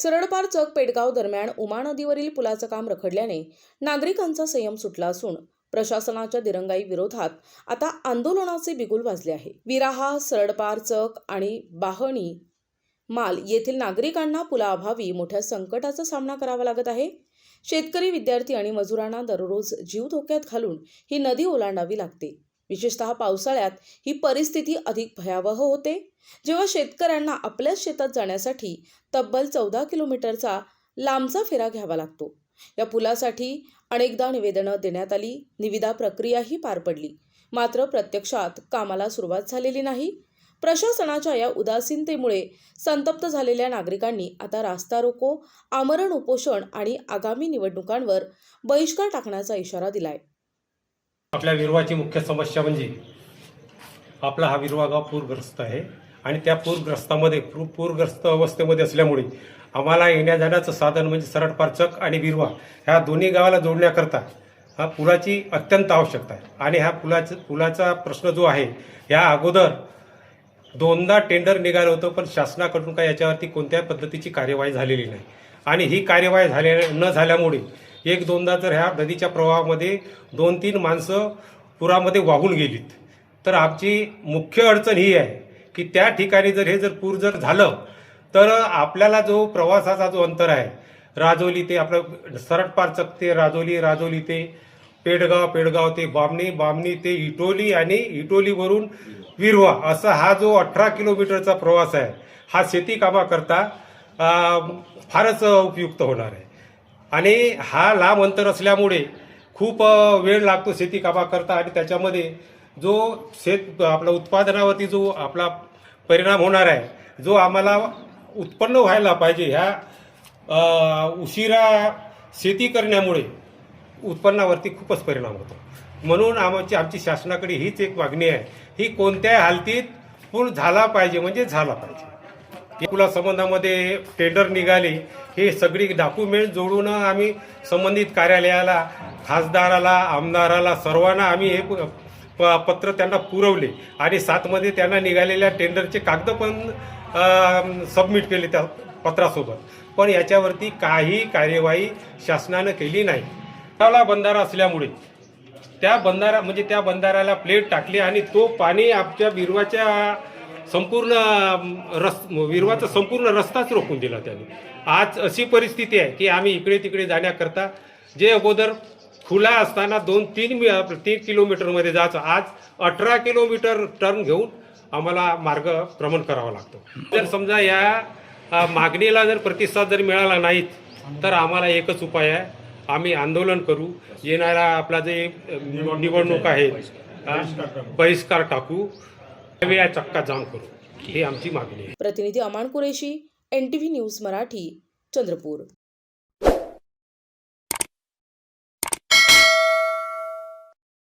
सरळपार चक पेडगाव दरम्यान उमा नदीवरील पुलाचं काम रखडल्याने नागरिकांचा संयम सुटला असून प्रशासनाच्या दिरंगाई विरोधात आता आंदोलनाचे बिगुल वाजले आहे। विराहा, सरळपार चक आणि बाहणी माल येथील नागरिकांना पुलाअभावी मोठ्या संकटाचा सामना करावा लागत आहे। शेतकरी, विद्यार्थी आणि मजुरांना दररोज जीव धोक्यात घालून ही नदी ओलांडावी लागते। विशेषतः पावसाळ्यात ही परिस्थिती अधिक भयावह होते, जेव्हा शेतकऱ्यांना आपल्या शेतात जाण्यासाठी तब्बल 14 किलोमीटरचा लांबचा फेरा घ्यावा लागतो। या पुलासाठी अनेकदा निवेदनं देण्यात आली, निविदा प्रक्रियाही पार पडली, मात्र प्रत्यक्षात कामाला सुरुवात झालेली नाही। प्रशासनाच्या या उदासीनतेमुळे संतप्त झालेल्या नागरिकांनी आता रास्ता रोको, आमरण उपोषण आणि आगामी निवडणुकांवर बहिष्कार टाकण्याचा इशारा दिलाय। आपल्या विरवाची मुख्य समस्या म्हणजे आपला हा विरवा गाव पूरग्रस्त आहे आणि त्या पूरग्रस्त अवस्थेमध्ये असल्यामुळे आम्हाला येण्या जाण्याचं साधन म्हणजे सरळपार चक आणि विरवा ह्या दोन्ही गावाला जोडण्याकरता हा पुलाची अत्यंत आवश्यकता आहे। आणि ह्या पुलाचा प्रश्न जो आहे, या अगोदर दोनदा टेंडर निघालं होतं, पण शासनाकडून काय याच्यावरती कोणत्याही पद्धतीची कार्यवाही झालेली नाही। आणि ही कार्यवाही न झाल्यामुळे एक दोनदा जर ह्या नदीच्या प्रवाहामध्ये 2-3 माणसं पुरामध्ये वाहून गेलीत, तर आमची मुख्य अडचण ही आहे की त्या ठिकाणी जर पूर झालं तर आपल्याला जो प्रवासाचा जो अंतर आहे, राजोली ते आपलं सरळपार चक ते राजोली ते पेडगाव ते बामणी ते इटोली आणि इटोलीवरून विरवा असा हा जो 18 किलोमीटरचा प्रवास आहे, हा शेती कामाकरता फारच उपयुक्त होणार आहे। आणि हा लांब अंतर असल्यामुळे खूप वेळ लागतो शेती कामाकरता आणि त्याच्यामध्ये जो आपला उत्पादनावरती जो आपला परिणाम होणार आहे, जो आम्हाला उत्पन्न व्हायला पाहिजे, ह्या उशिरा शेती करण्यामुळे उत्पन्नावरती खूपच परिणाम होतो। म्हणून आमची शासनाकडे हीच एक मागणी आहे, ही कोणत्याही हालतीत पूल झाला पाहिजे, म्हणजे झाला पाहिजे। पुला संबंधामध्ये टेंडर निघाले, हे सगळी डॉक्युमेंट जोडून आम्ही संबंधित कार्यालयाला, खासदाराला, आमदाराला सर्वांना आम्ही हे पत्र त्यांना पुरवले आणि 7 मध्ये त्यांना निघालेल्या टेंडरचे कागद पण सबमिट केले त्या पत्रासोबत, पण याच्यावरती काही कार्यवाही शासनानं केली नाही। बंधारा असल्यामुळे त्या बंधाऱ्याला प्लेट टाकली आणि तो पाणी आमच्या विरवाचा संपूर्ण रस्ताच रोखून दिला त्याने। आज अशी परिस्थिती आहे की आम्ही इकडे तिकडे जाण्याकरता जे अगोदर खुला असताना 2-3 किलोमीटरमध्ये जायचं, आज 18 किलोमीटर टर्न घेऊन आम्हाला मार्गक्रमण करावा लागतो। जर समजा या मागणीला जर प्रतिसाद जर मिळाला नाहीत, तर आम्हाला एकच उपाय आहे, आम्ही आंदोलन करू। येणारा आपला जे निवडणूक आहे, बहिष्कार टाकू, या चक्का जाम करू, ही आमची मागणी आहे। प्रतिनिधी अमान कुरेशी, NTV न्यूज मराठी, चंद्रपूर।